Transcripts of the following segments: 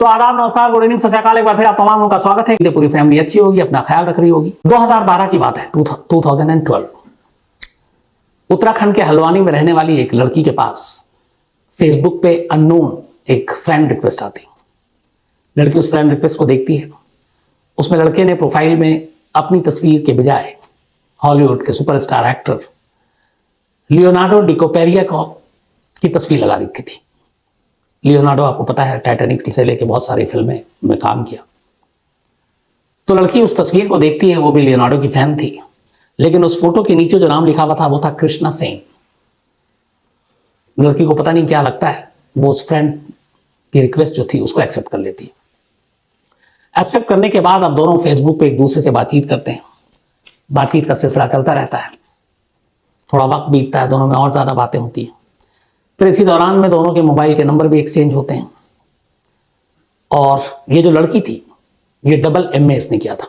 तो आदाब, नमस्कार, गुड इवनिंग, सत श्री अकाल। एक बार फिर आप तमाम लोगों का स्वागत है। पूरी फैमिली अच्छी होगी, अपना ख्याल रख रही होगी। 2012 की बात है, 2012। उत्तराखंड के हल्द्वानी में रहने वाली एक लड़की के पास फेसबुक पे अननोन एक फ्रेंड रिक्वेस्ट आती। लड़की उस फ्रेंड रिक्वेस्ट को देखती है। उसमें लड़के ने प्रोफाइल में अपनी तस्वीर के बजाय हॉलीवुड के सुपरस्टार एक्टर लियोनार्डो डिकैप्रियो की तस्वीर लगा रखी थी। लियोनार्डो आपको पता है, टाइटैनिक से लेके बहुत सारी फिल्में में काम किया। तो लड़की उस तस्वीर को देखती है, वो भी लियोनार्डो की फैन थी, लेकिन उस फोटो के नीचे जो नाम लिखा हुआ था वो था कृष्णा सेन। लड़की को पता नहीं क्या लगता है, वो उस फ्रेंड की रिक्वेस्ट जो थी उसको एक्सेप्ट कर लेती है। एक्सेप्ट करने के बाद अब दोनों फेसबुक पे एक दूसरे से बातचीत करते हैं। बातचीत का सिलसिला चलता रहता है, थोड़ा वक्त बीतता है, दोनों में और ज्यादा बातें होती हैं। फिर इसी दौरान में दोनों के मोबाइल के नंबर भी एक्सचेंज होते हैं। और ये जो लड़की थी, ये डबल MA इसने किया था,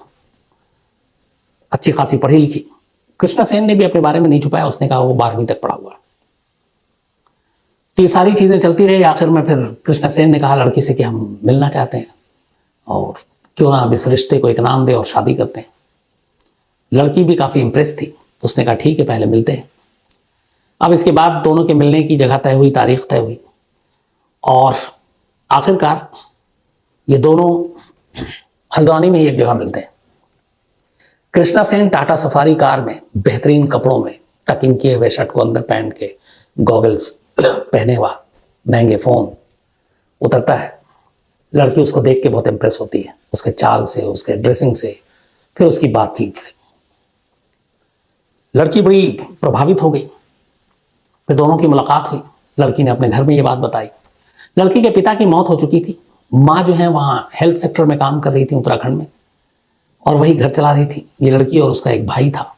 अच्छी खासी पढ़ी लिखी। कृष्णा सेन ने भी अपने बारे में नहीं छुपाया, उसने कहा वो 12वीं तक पढ़ा हुआ। तो ये सारी चीजें चलती रही। आखिर में फिर कृष्णा सेन ने कहा लड़की से कि हम मिलना चाहते हैं और क्यों ना अब इस रिश्ते को एक नाम दे और शादी करते हैं। लड़की भी काफी इंप्रेस थी, तो उसने कहा ठीक है, पहले मिलते हैं। अब इसके बाद दोनों के मिलने की जगह तय हुई, तारीख तय हुई, और आखिरकार ये दोनों हल्द्वानी में ही एक जगह मिलते हैं। कृष्णा सेन टाटा सफारी कार में बेहतरीन कपड़ों में टक इन किए हुए शर्ट को अंदर पहन के, गॉगल्स पहने हुआ, महंगे फोन, उतरता है। लड़की उसको देख के बहुत इंप्रेस होती है, उसके चाल से, उसके ड्रेसिंग से, फिर उसकी बातचीत से। लड़की बड़ी प्रभावित हो गई। फिर दोनों की मुलाकात हुई। लड़की ने अपने घर में ये बात बताई। लड़की के पिता की मौत हो चुकी थी। माँ जो है वहाँ हेल्थ सेक्टर में काम कर रही थी उत्तराखंड में, और वही घर चला रही थी। ये लड़की और उसका एक भाई था,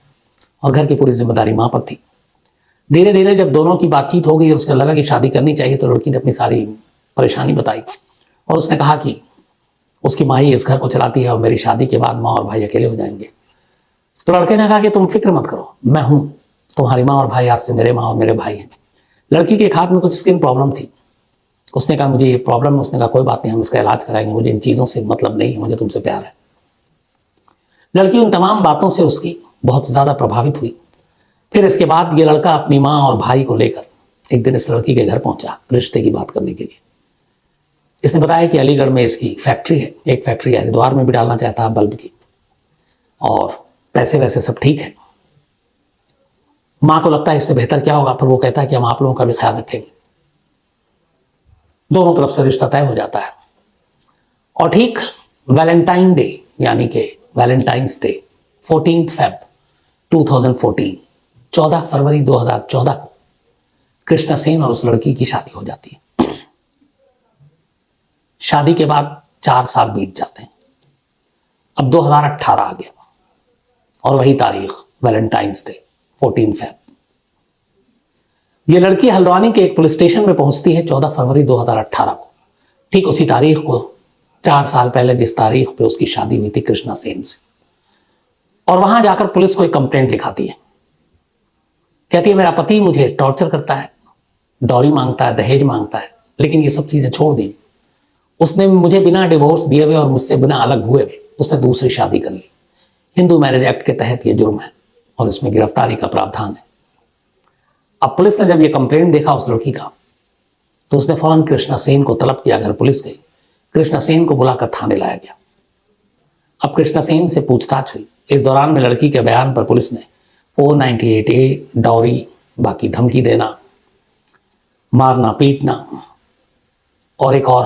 और घर की पूरी जिम्मेदारी माँ पर थी। धीरे धीरे जब दोनों की बातचीत हो गई, उसको लगा कि शादी करनी चाहिए, तो लड़की ने अपनी सारी परेशानी बताई। और उसने कहा कि उसकी माँ ही इस घर को चलाती है और मेरी शादी के बाद माँ और भाई अकेले हो जाएंगे। तो लड़के ने कहा कि तुम फिक्र मत करो, मैं हूं, तुम्हारी माँ और भाई आज से मेरे माँ और मेरे भाई हैं। लड़की के एक हाथ में कुछ स्किन प्रॉब्लम थी। उसने कहा मुझे ये प्रॉब्लम है। उसने कहा कोई बात नहीं, हम इसका इलाज कराएंगे, मुझे इन चीज़ों से मतलब नहीं है, मुझे तुमसे प्यार है। लड़की उन तमाम बातों से उसकी बहुत ज़्यादा प्रभावित हुई। फिर इसके बाद ये लड़का अपनी माँ और भाई को लेकर एक दिन इस लड़की के घर पहुंचा रिश्ते की बात करने के लिए। इसने बताया कि अलीगढ़ में इसकी फैक्ट्री है, एक फैक्ट्री है, हरिद्वार में भी डालना चाहता है बल्ब की, और पैसे वैसे सब ठीक है। माँ को लगता है इससे बेहतर क्या होगा, फिर वो कहता है कि हम आप लोगों का भी ख्याल रखेंगे। दोनों तरफ से रिश्ता तय हो जाता है। और ठीक वैलेंटाइन डे, यानी कि वैलेंटाइंस डे, 14 फेब 2014, 14 फरवरी 2014 को कृष्णा सेन और उस लड़की की शादी हो जाती है। शादी के बाद 4 साल बीत जाते हैं। अब 2018 आ गया, और वही तारीख वैलेंटाइंस डे 14 फेब। ये लड़की हल्द्वानी के एक पुलिस स्टेशन में पहुंचती है 14 फरवरी 2018 को। ठीक उसी तारीख को, 4 साल पहले जिस तारीख पे उसकी शादी हुई थी कृष्णा सेन से। और वहां जाकर पुलिस को एक कंप्लेंट लिखाती है। कहती है मेरा पति मुझे टॉर्चर करता है, डॉरी मांगता है, दहेज मांगता है, लेकिन ये सब चीजें छोड़ दी। उसने मुझे बिना डिवोर्स दिए हुए और मुझसे बिना अलग हुए हुए उसने दूसरी शादी कर ली। हिंदू मैरिज एक्ट के तहत ये जुर्म है और इसमें गिरफ्तारी का प्रावधान है। अब पुलिस ने जब ये कंप्लेंट देखा उस लड़की का, तो उसने फौरन कृष्णा सेन को तलब किया। घर पुलिस गई, कृष्णा सेन को बुलाकर थाने लाया गया। अब कृष्णा सेन से पूछताछ हुई। इस दौरान में लड़की के बयान पर पुलिस ने 498A डॉरी, बाकी धमकी देना, मारना पीटना, और एक और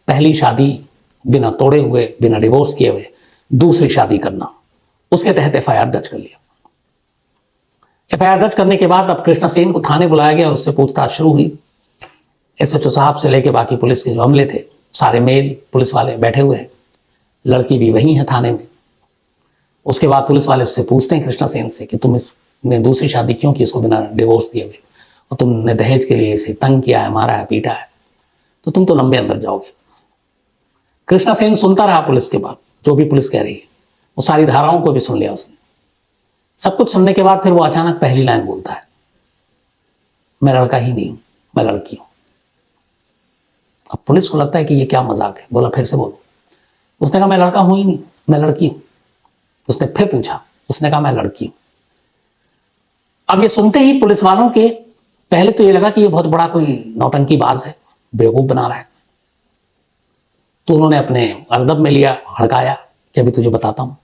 पहली शादी बिना तोड़े हुए, बिना डिवोर्स किए हुए दूसरी शादी करना, उसके तहत FIR दर्ज कर लिया। FIR दर्ज करने के बाद अब कृष्णा सेन को थाने बुलाया गया और उससे पूछताछ शुरू हुई। SHO साहब से लेके बाकी पुलिस के जो अमले थे, सारे मेल पुलिस वाले बैठे हुए हैं। लड़की भी वही है थाने में। उसके बाद पुलिस वाले उससे पूछते हैं कृष्णा सेन से कि तुम इसने दूसरी शादी क्यों की, इसको बिना डिवोर्स दिए हुए, और तुमने दहेज के लिए इसे तंग किया है, मारा है, पीटा है, तो तुम तो लंबे अंदर जाओगे। कृष्णा सेन सुनता रहा पुलिस के बाद जो भी पुलिस कह रही है, वो सारी धाराओं को भी सुन लिया उसने। सब कुछ सुनने के बाद फिर वो अचानक पहली लाइन बोलता है, मैं लड़का ही नहीं हूं, मैं लड़की हूं। अब पुलिस को लगता है कि ये क्या मजाक है, बोला फिर से बोलो। उसने कहा मैं लड़का हूं ही नहीं, मैं लड़की हूं। उसने फिर पूछा, उसने कहा मैं लड़की हूं। अब ये सुनते ही पुलिस वालों के पहले तो ये लगा कि ये बहुत बड़ा कोई नौटंकीबाज है, बेवकूफ बना रहा है। तो उन्होंने अपने अरदब में लिया, हड़काया कि अभी तुझे बताता हूं।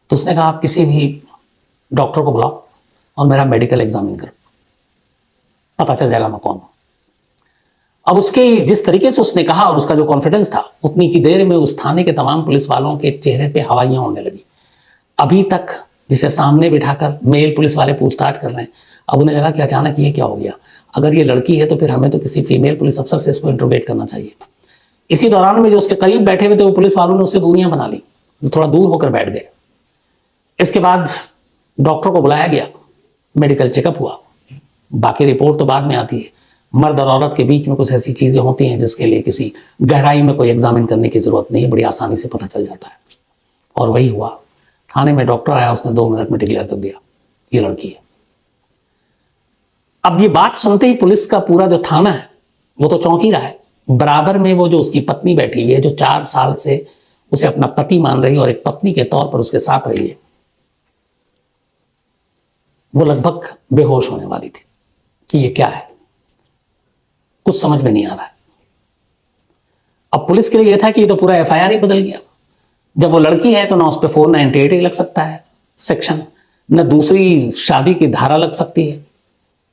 तो उसने कहा आप किसी भी डॉक्टर को बुलाओ और मेरा मेडिकल एग्जामिन करो, पता चल जाएगा मैं कौन हूं। अब उसके जिस तरीके से उसने कहा और उसका जो कॉन्फिडेंस था, उतनी ही देर में उस थाने के तमाम पुलिस वालों के चेहरे पे हवाइयां उड़ने लगी। अभी तक जिसे सामने बिठाकर मेल पुलिस वाले पूछताछ कर रहे हैं, अब उन्हें लगा कि अचानक ये क्या हो गया। अगर ये लड़की है तो फिर हमें तो किसी फीमेल पुलिस अफसर से इसको इंट्रोगेट करना चाहिए। इसी दौरान में जो उसके करीब बैठे हुए थे वो पुलिस वालों ने उससे दूरियां बना ली, थोड़ा दूर होकर बैठ गए। इसके बाद डॉक्टर को बुलाया गया, मेडिकल चेकअप हुआ। बाकी रिपोर्ट तो बाद में आती है। मर्द और औरत के बीच में कुछ ऐसी चीजें होती हैं जिसके लिए किसी गहराई में कोई एग्जामिन करने की जरूरत नहीं है, बड़ी आसानी से पता चल जाता है। और वही हुआ। थाने में डॉक्टर आया, उसने 2 मिनट में डिक्लेयर कर दिया ये लड़की है। अब ये बात सुनते ही पुलिस का पूरा जो थाना है वो तो चौंक ही रहा है। बराबर में वो जो उसकी पत्नी बैठी हुई है, जो 4 साल से उसे अपना पति मान रही है और एक पत्नी के तौर पर उसके साथ रही है, वो लगभग बेहोश होने वाली थी कि ये क्या है, कुछ समझ में नहीं आ रहा है। अब पुलिस के लिए यह था कि ये तो पूरा एफआईआर ही बदल गया। जब वो लड़की है तो ना उस पर 498 ही लग सकता है सेक्शन, न दूसरी शादी की धारा लग सकती है,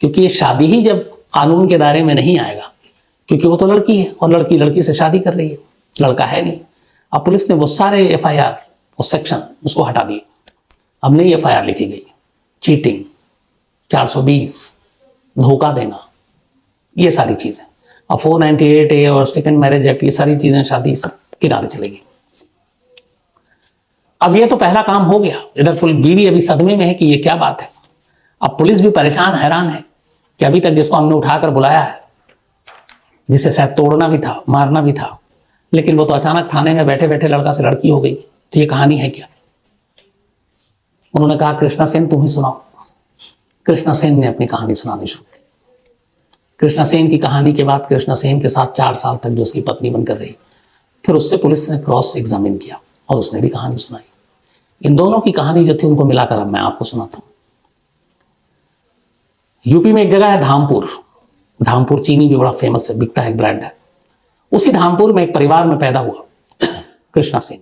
क्योंकि ये शादी ही जब कानून के दायरे में नहीं आएगा, क्योंकि वो तो लड़की है और लड़की लड़की से शादी कर रही है, लड़का है नहीं। अब पुलिस ने वो सारे एफआईआर और सेक्शन उसको हटा दिए। अब नई एफआईआर लिखी गई, चीटिंग, 420, धोखा देना, ये सारी चीजें। अब 498A और सेकंड मैरिज एक्ट, ये सारी चीजें शादी सब किनारे चलेगी। अब ये तो पहला काम हो गया। इधर फुल बीवी अभी सदमे में है कि ये क्या बात है। अब पुलिस भी परेशान हैरान है कि अभी तक जिसको हमने उठाकर बुलाया है, जिसे शायद तोड़ना भी था, मारना भी था, लेकिन वो तो अचानक थाने में बैठे बैठे लड़का से लड़की हो गई। तो ये कहानी है क्या? उन्होंने कहा कृष्णा सेन तुम ही सुनाओ। कृष्णा सेन ने अपनी कहानी सुनानी शुरू की। कृष्णा सेन की कहानी के बाद कृष्णा सेन के साथ 4 साल तक जो उसकी पत्नी बनकर रही, फिर उससे पुलिस ने क्रॉस एग्जामिन किया और उसने भी कहानी सुनाई। इन दोनों की कहानी जो थी उनको मिलाकर अब मैं आपको सुनाता हूं। यूपी में एक जगह है धामपुर। धामपुर चीनी भी बड़ा फेमस है, बिकता है, एक ब्रांड है। उसी धामपुर में एक परिवार में पैदा हुआ कृष्णा सेन,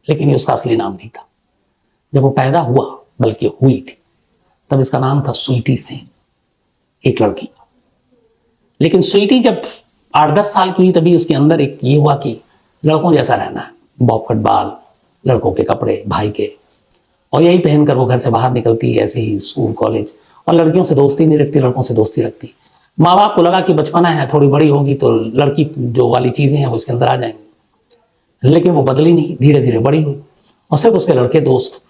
लेकिन ये उसका असली नाम नहीं था। जब वो पैदा हुआ, बल्कि हुई थी, तब इसका नाम था स्वीटी सेन, एक लड़की। लेकिन स्वीटी जब 8-10 साल की हुई तभी उसके अंदर एक ये हुआ कि लड़कों जैसा रहना है, बॉब कट बाल, लड़कों के कपड़े भाई के, और यही पहनकर वो घर से बाहर निकलती है, ऐसे ही स्कूल कॉलेज, और लड़कियों से दोस्ती नहीं रखती, लड़कों से दोस्ती रखती। माँ बाप को लगा कि बचपना है, थोड़ी बड़ी होगी तो लड़की जो वाली चीजें हैं वो उसके अंदर आ जाएंगी, लेकिन वो बदली नहीं, धीरे धीरे बड़ी हुई और सिर्फ उसके लड़के दोस्त।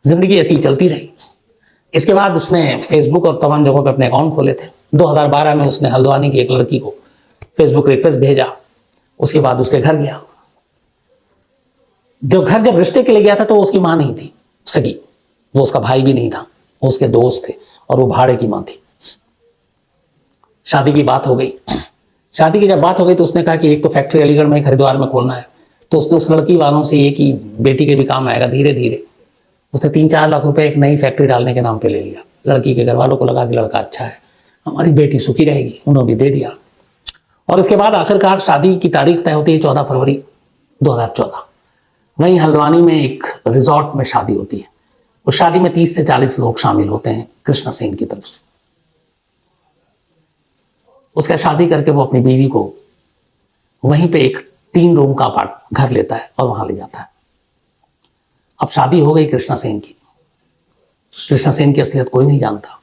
जिंदगी ऐसी चलती रही। इसके बाद उसने फेसबुक और तमाम जगहों पे अपने अकाउंट खोले थे। 2012 में उसने हल्द्वानी की एक लड़की को फेसबुक रिक्वेस्ट भेजा। उसके बाद उसके घर गया। जो घर जब रिश्ते के लिए गया था तो उसकी मां नहीं थी सगी, वो उसका भाई भी नहीं था, वो उसके दोस्त थे और वो भाड़े की मां थी। शादी की बात हो गई। शादी की जब बात हो गई तो उसने कहा कि एक तो फैक्ट्री अलीगढ़ में, हरिद्वार में खोलना है। तो उसने उस लड़की वालों से ये कि बेटी के भी काम आएगा, धीरे धीरे उसने 3-4 लाख रुपए एक नई फैक्ट्री डालने के नाम पे ले लिया। लड़की के घर वालों को लगा कि लड़का अच्छा है, हमारी बेटी सुखी रहेगी, उन्होंने भी दे दिया। और इसके बाद आखिरकार शादी की तारीख तय होती है 14 फरवरी 2014। वहीं हल्द्वानी में एक रिजॉर्ट में शादी होती है। उस शादी में 30 से 40 लोग शामिल होते हैं कृष्णा सेन की तरफ से। उसका शादी करके वो अपनी बीवी को वहीं पे एक 3 रूम का घर लेता है और वहां ले जाता है। अब शादी हो गई कृष्णा सेन की। कृष्णा सेन की असलियत कोई नहीं जानता।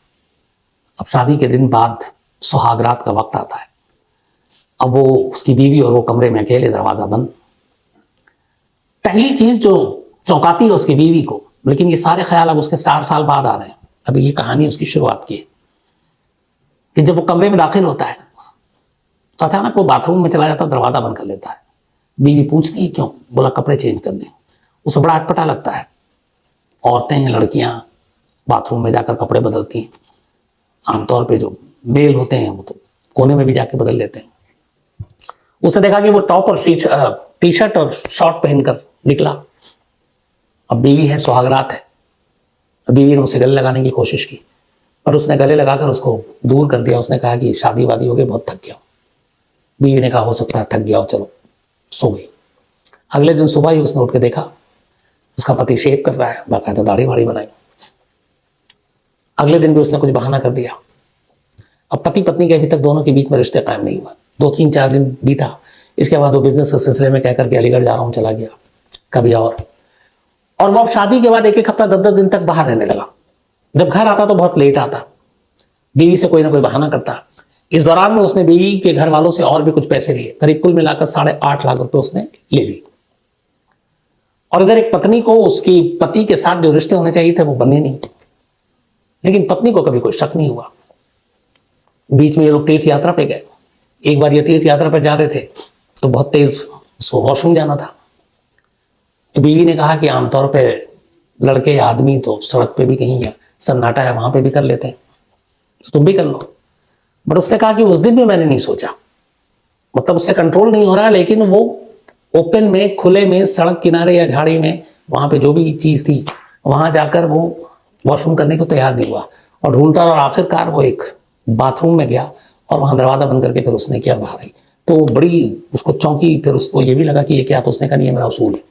अब शादी के दिन बाद सुहागरात का वक्त आता है। अब वो, उसकी बीवी और वो कमरे में अकेले, दरवाजा बंद। पहली चीज जो चौंकाती है उसकी बीवी को, लेकिन ये सारे ख्याल अब उसके 4 साल बाद आ रहे हैं, अभी ये कहानी उसकी शुरुआत की है, कि जब वो कमरे में दाखिल होता है तो अचानक वो बाथरूम में चला जाता, दरवाजा बंद कर लेता है। बीवी पूछती है क्यों? बोला कपड़े चेंज करने। उसे बड़ा अटपटा लगता है। औरतें, लड़कियां बाथरूम में जाकर कपड़े बदलती हैं। आमतौर पे जो मेल होते हैं वो तो कोने में भी जाके बदल लेते हैं। उसने देखा कि वो टॉप और टी शर्ट और शॉर्ट पहनकर निकला। अब बीवी है, सुहागरात है। बीवी ने उसे गले लगाने की कोशिश की, पर उसने गले लगाकर उसको दूर कर दिया। उसने कहा कि शादी वादी हो गई, बहुत थक गया। बीवी ने कहा हो सकता है थक गया हो, चलो सो गई। अगले दिन सुबह ही उसने उठ के देखा, उसका पति शेव कर रहा है, बाकायदा दाढ़ी वाड़ी बनाई। अगले दिन भी उसने कुछ बहाना कर दिया। अब पति पत्नी के अभी तक दोनों के बीच में रिश्ते कायम नहीं हुआ। 2-3-4 दिन बीता, इसके बाद वो बिजनेस के सिलसिले में कहकर के अलीगढ़ जा रहा हूँ चला गया, कभी और वो अब शादी के बाद 1-1 हफ्ता 10-10 दिन तक बाहर रहने लगा। जब घर आता तो बहुत लेट आता, बीवी से कोई ना कोई बहाना करता। इस दौरान में उसने बीवी के घर वालों से और भी कुछ पैसे लिए, करीब कुल मिलाकर 8.5 लाख रुपए उसने ले लिए। और इधर एक पत्नी को उसकी पति के साथ जो रिश्ते होने चाहिए थे वो बने नहीं, लेकिन पत्नी को कभी कोई शक नहीं हुआ। बीच में ये लोग तीर्थ यात्रा पे गए। एक बार ये तीर्थ यात्रा पर जा रहे थे तो बहुत तेज उसको वॉशरूम जाना था। तो बीवी ने कहा कि आमतौर पे लड़के या आदमी तो सड़क पे भी कहीं या सन्नाटा है वहां पे भी कर लेते हैं, तो तुम भी कर लो। बट उसने कहा कि उस दिन भी मैंने नहीं सोचा, मतलब उससे कंट्रोल नहीं हो रहा, लेकिन वो ओपन में, खुले में, सड़क किनारे या झाड़ी में, वहां पे जो भी चीज थी वहां जाकर वो वॉशरूम करने को तैयार नहीं हुआ और ढूंढता और आखिरकार वो एक बाथरूम में गया और वहां दरवाजा बंद करके फिर उसने किया बाहर आई। तो बड़ी उसको चौंकी, फिर उसको ये भी लगा कि ये क्या, तो उसने कहा ये मेरा उसूल है।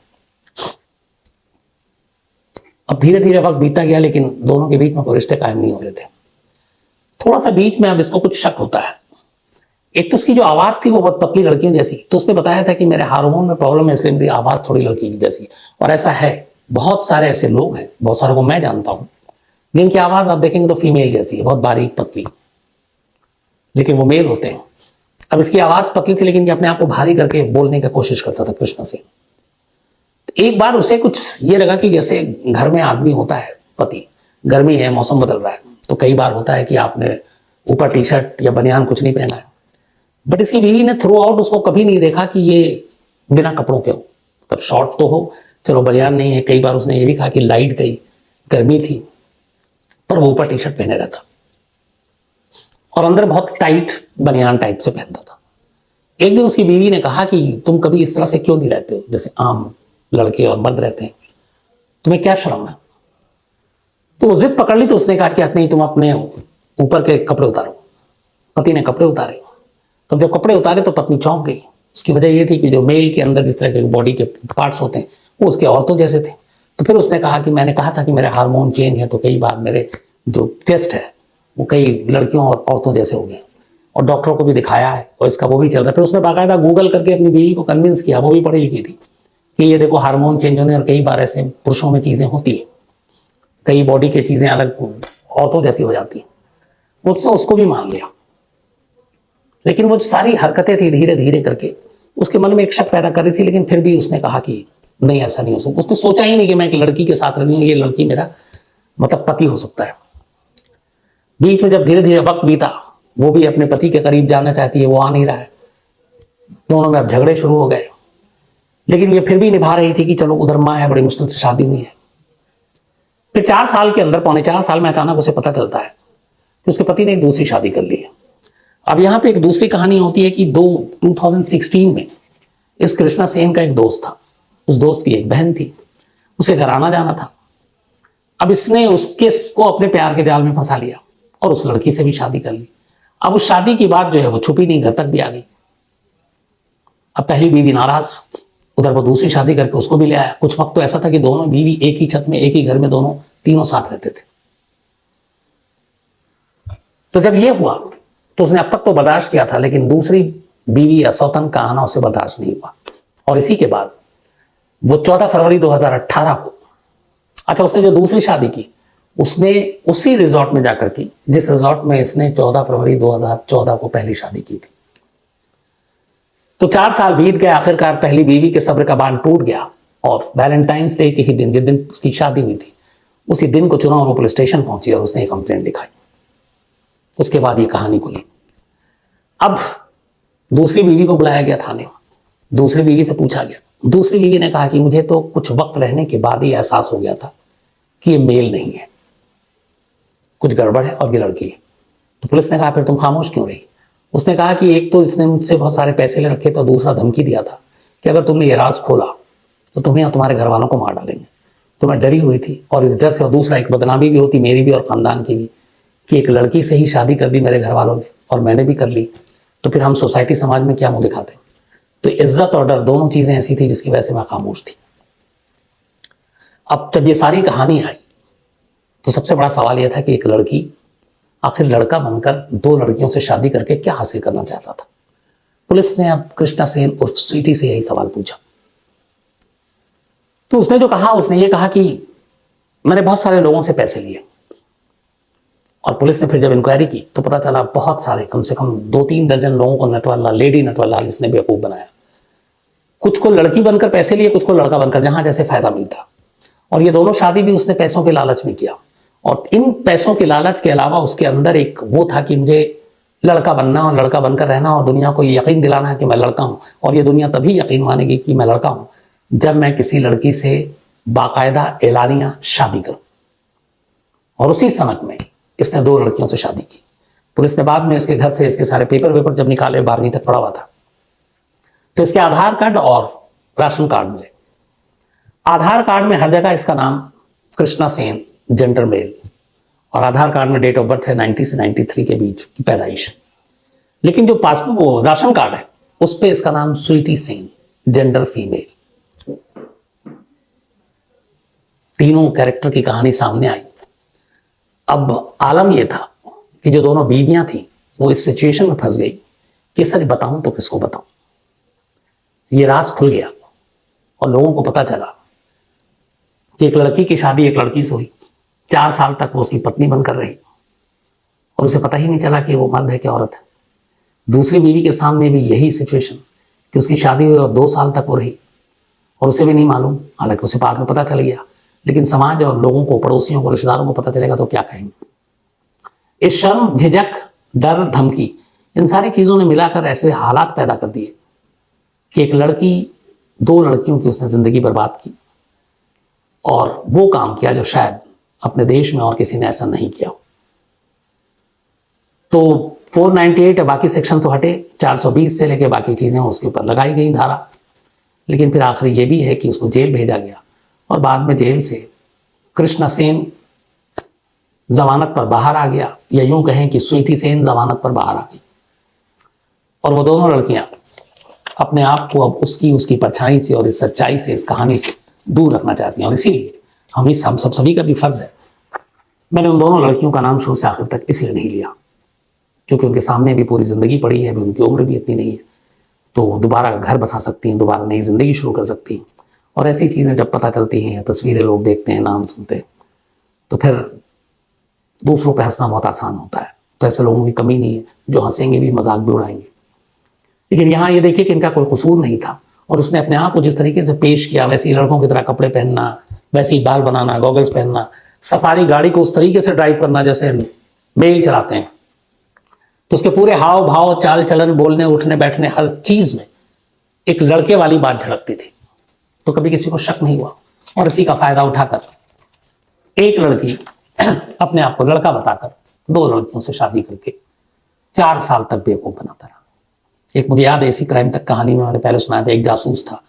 अब धीरे धीरे वक्त बीतता गया, लेकिन दोनों के बीच में कोई रिश्ते कायम नहीं हो रहे थे। थोड़ा सा बीच में अब इसको कुछ शक होता है। एक तो उसकी जो आवाज थी वो बहुत पतली लड़कियों जैसी, तो उसने बताया था कि मेरे हार्मोन में प्रॉब्लम है इसलिए मेरी आवाज थोड़ी लड़की की जैसी। और ऐसा है, बहुत सारे ऐसे लोग हैं, बहुत सारे को मैं जानता हूं जिनकी आवाज आप देखेंगे तो फीमेल जैसी है, बहुत बारीक पतली, लेकिन वो मेल होते हैं। अब इसकी आवाज पतली थी लेकिन ये अपने आप को भारी करके बोलने की कोशिश करता था कृष्णा सिंह। तो एक बार उसे कुछ ये लगा कि जैसे घर में आदमी होता है, पति, गर्मी है, मौसम बदल रहा है, तो कई बार होता है कि आपने ऊपर टी शर्ट या बनियान कुछ नहीं पहना है। बट इसकी बीवी ने थ्रू आउट उसको कभी नहीं देखा कि ये बिना कपड़ों के हो, तब शॉर्ट तो हो, चलो बनियान नहीं है। कई बार उसने ये भी कहा कि लाइट गई, गर्मी थी, पर वो ऊपर टी शर्ट पहने रहता और अंदर बहुत टाइट बनियान टाइप से पहनता था। एक दिन उसकी बीवी ने कहा कि तुम कभी इस तरह से क्यों नहीं रहते हो जैसे आम लड़के और मर्द रहते हैं, तुम्हें क्या शर्म है? तो जिद पकड़ ली, तो उसने कहा कि नहीं, तुम अपने ऊपर के कपड़े उतारो। पति ने कपड़े उतारे। तो जब कपड़े उतारे तो पत्नी चौंक गई। उसकी वजह यह थी कि जो मेल के अंदर जिस तरह के बॉडी के पार्ट्स होते हैं वो उसके औरतों जैसे थे। तो फिर उसने कहा कि मैंने कहा था कि मेरे हार्मोन चेंज है, तो कई बार मेरे जो चेस्ट है वो कई लड़कियों और औरतों जैसे हो गए, और डॉक्टरों को भी दिखाया है और इसका वो भी चल रहा है। फिर उसने बाकायदा गूगल करके अपनी बीवी को कन्विंस किया, वो भी पढ़ी लिखी थी, कि ये देखो हार्मोन चेंज होने और कई बार ऐसे पुरुषों में चीजें होती है, कई बॉडी की चीजें अलग औरतों जैसी हो जाती है। मुझसे उसको भी मान लिया, लेकिन वो सारी हरकतें थी धीरे धीरे करके उसके मन में एक शक पैदा कर रही थी। लेकिन फिर भी उसने कहा कि नहीं, ऐसा नहीं हो सकता। उसने सोचा ही नहीं कि मैं एक लड़की के साथ रही हूँ, ये लड़की मेरा मतलब पति हो सकता है। बीच में जब धीरे धीरे वक्त बीता, वो भी अपने पति के करीब जाना चाहती है, वो आ नहीं रहा है। दोनों में अब झगड़े शुरू हो गए, लेकिन ये फिर भी निभा रही थी कि चलो उधर माँ है, बड़ी मुश्किल से शादी हुई है। फिर 4 साल के अंदर, पौने 4 साल में अचानक उसे पता चलता है कि उसके पति ने एक दूसरी शादी कर ली है। अब यहाँ पे एक दूसरी कहानी होती है कि 2016 में इस कृष्णा सेन का एक दोस्त था, उस दोस्त की एक बहन थी, उसे घर आना जाना था। अब इसने उसके को अपने प्यार के जाल में फंसा लिया और उस लड़की से भी शादी कर ली। अब उस शादी की बात जो है वो छुपी नहीं, घर तक भी आ गई। अब पहली बीवी नाराज, उधर वो दूसरी शादी करके उसको भी ले आया। कुछ वक्त तो ऐसा था कि दोनों बीवी एक ही छत में, एक ही घर में, दोनों तीनों साथ रहते थे। तो जब ये हुआ तो उसने अब तक तो बर्दाश्त किया था, लेकिन दूसरी बीवी या सौतन का आना उसे बर्दाश्त नहीं हुआ। और इसी के बाद वो 14 फरवरी 2018 को, अच्छा, उसने जो दूसरी शादी की उसने उसी रिजॉर्ट में जाकर की जिस रिजॉर्ट में इसने 14 फरवरी 2014 को पहली शादी की थी। तो 4 साल बीत गए, आखिरकार पहली बीवी के सब्र का बांध टूट गया और वैलेंटाइंस डे के ही दिन, जिस दिन उसकी शादी हुई थी, उसी दिन को चुना और वो पुलिस स्टेशन पहुंची और उसने एक कंप्लेंट लिखाई। उसके बाद ये कहानी खुली। अब दूसरी बीवी को बुलाया गया थाने, दूसरी बीवी से पूछा गया। दूसरी बीवी ने कहा कि मुझे तो कुछ वक्त रहने के बाद ही एहसास हो गया था कि ये मेल नहीं है, कुछ गड़बड़ है और ये लड़की है। तो पुलिस ने कहा फिर तुम खामोश क्यों रही? उसने कहा कि एक तो इसने मुझसे बहुत सारे पैसे ले रखे, तो दूसरा धमकी दिया था कि अगर तुमने ये राज खोला तो तुम्हें और तुम्हारे घर वालों को मार डालेंगे। तो मैं डरी हुई थी, और इस डर से, और दूसरा एक बदनामी भी होती मेरी भी और खानदान की भी, कि एक लड़की से ही शादी कर दी मेरे घर वालों ने और मैंने भी कर ली, तो फिर हम सोसाइटी समाज में क्या मुंह दिखाते। तो इज्जत और डर दोनों चीजें ऐसी थी जिसकी वजह से मैं खामोश थी। अब जब ये सारी कहानी आई तो सबसे बड़ा सवाल यह था कि एक लड़की आखिर लड़का बनकर 2 लड़कियों से शादी करके क्या हासिल करना चाहता था। पुलिस ने अब कृष्णा सेन उर्फ स्वीटी से यही सवाल पूछा। तो उसने जो कहा, उसने ये कहा कि मैंने बहुत सारे लोगों से पैसे लिए, और पुलिस ने फिर जब इंक्वायरी की तो पता चला बहुत सारे, कम से कम 2-3 दर्जन लोगों को नटवाला, लेडी नटवाला इसने बेवकूफ बनाया। कुछ को लड़की बनकर पैसे लिए, कुछ को लड़का बनकर, जहां जैसे फायदा मिलता। और ये दोनों शादी भी उसने पैसों के लालच में किया। और इन पैसों के लालच के अलावा उसके अंदर एक वो था कि मुझे लड़का बनना और लड़का बनकर रहना, और दुनिया को यकीन दिलाना है कि मैं लड़का हूं, और ये दुनिया तभी यकीन मानेगी कि मैं लड़का हूं जब मैं किसी लड़की से बाकायदा एलानिया शादी करूं। और उसी सनक में इसने 2 लड़कियों से शादी की। पुलिस ने बाद में इसके घर से इसके सारे पेपर जब निकाले, 12वीं तक पढ़ा हुआ था, तो इसके आधार कार्ड और राशन कार्ड मिले। आधार कार्ड में हर जगह इसका नाम कृष्णा सेन, जेंडर मेल, और आधार कार्ड में डेट ऑफ बर्थ है 90 से 93 के बीच की पैदाइश। लेकिन जो पासपोर्ट, वो राशन कार्ड है, उस पर इसका नाम स्वीटी सेन, जेंडर फीमेल। तीनों कैरेक्टर की कहानी सामने आई। अब आलम यह था कि जो दोनों बीवियां थी वो इस सिचुएशन में फंस गई कि सच बताऊं तो किसको बताऊं। ये राज खुल गया और लोगों को पता चला कि एक लड़की की शादी एक लड़की से हुई। 4 साल तक वो उसकी पत्नी बनकर रही और उसे पता ही नहीं चला कि वो मर्द है कि औरत है। दूसरी बीवी के सामने भी यही सिचुएशन कि उसकी शादी हुई और 2 साल तक वो रही और उसे भी नहीं मालूम, हालांकि उसे बाद में पता चल गया। लेकिन समाज और लोगों को, पड़ोसियों को, रिश्तेदारों को पता चलेगा तो क्या कहेंगे। इस शर्म, झिझक, डर, धमकी, इन सारी चीजों ने मिलाकर ऐसे हालात पैदा कर दिए कि एक लड़की 2 लड़कियों की उसने जिंदगी बर्बाद की और वो काम किया जो शायद अपने देश में और किसी ने ऐसा नहीं किया हो। तो 498 बाकी सेक्शन तो हटे, 420 से लेके बाकी चीजें उसके ऊपर लगाई गई धारा। लेकिन फिर आखिरी ये भी है कि उसको जेल भेजा गया और बाद में जेल से कृष्णा सेन जमानत पर बाहर आ गया, या यूं कहें कि स्वीटी सेन जमानत पर बाहर आ गई। और वो दोनों लड़कियां अपने आप को अब उसकी परछाई से और इस सच्चाई से, इस कहानी से दूर रखना चाहती हैं। और इसीलिए हम सब सभी का भी फर्ज है। मैंने उन दोनों लड़कियों का नाम शुरू से आखिर तक इसलिए नहीं लिया क्योंकि उनके सामने भी पूरी जिंदगी पड़ी है, अभी उनकी उम्र भी इतनी नहीं है, तो दोबारा घर बसा सकती हैं, दोबारा नई जिंदगी शुरू कर सकती हैं। और ऐसी चीजें जब पता चलती हैं, तस्वीरें लोग देखते हैं, नाम सुनते हैं, तो फिर दूसरों पे हंसना बहुत आसान होता है। तो ऐसे लोगों की कमी नहीं है जो हंसेंगे भी, मजाक भी उड़ाएंगे। लेकिन यहाँ ये देखिए कि इनका कोई कसूर नहीं था और उसने अपने आप को जिस तरीके से पेश किया, वैसे ही लड़कों की तरह कपड़े पहनना, वैसे ही बाल बनाना, गॉगल्स पहनना, सफारी गाड़ी को उस तरीके से ड्राइव करना जैसे मेल चलाते हैं, तो उसके पूरे हाव भाव, चाल चलन, बोलने, उठने, बैठने, हर चीज में एक लड़के वाली बात झलकती थी। तो कभी किसी को शक नहीं हुआ और इसी का फायदा उठाकर एक लड़की अपने आप को लड़का बताकर 2 लड़कियों से शादी करके 4 साल तक बेवकूफ बनाता रहा। एक मुझे याद है, इसी क्राइम तक कहानी में मैंने पहले सुनाया था, एक जासूस था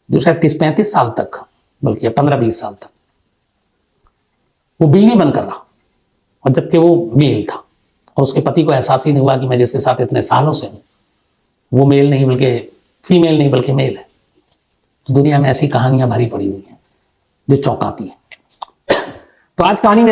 जो शायद 30-35 साल तक, बल्कि 15-20 साल तक वो बीवी बनकर रहा, और जबकि वो मेल था और उसके पति को एहसास ही नहीं हुआ कि मैं जिसके साथ इतने सालों से हूं वो मेल नहीं बल्कि फीमेल नहीं बल्कि मेल है। तो दुनिया में ऐसी कहानियां भरी पड़ी हुई हैं जो चौंकाती हैं। तो आज कहानी में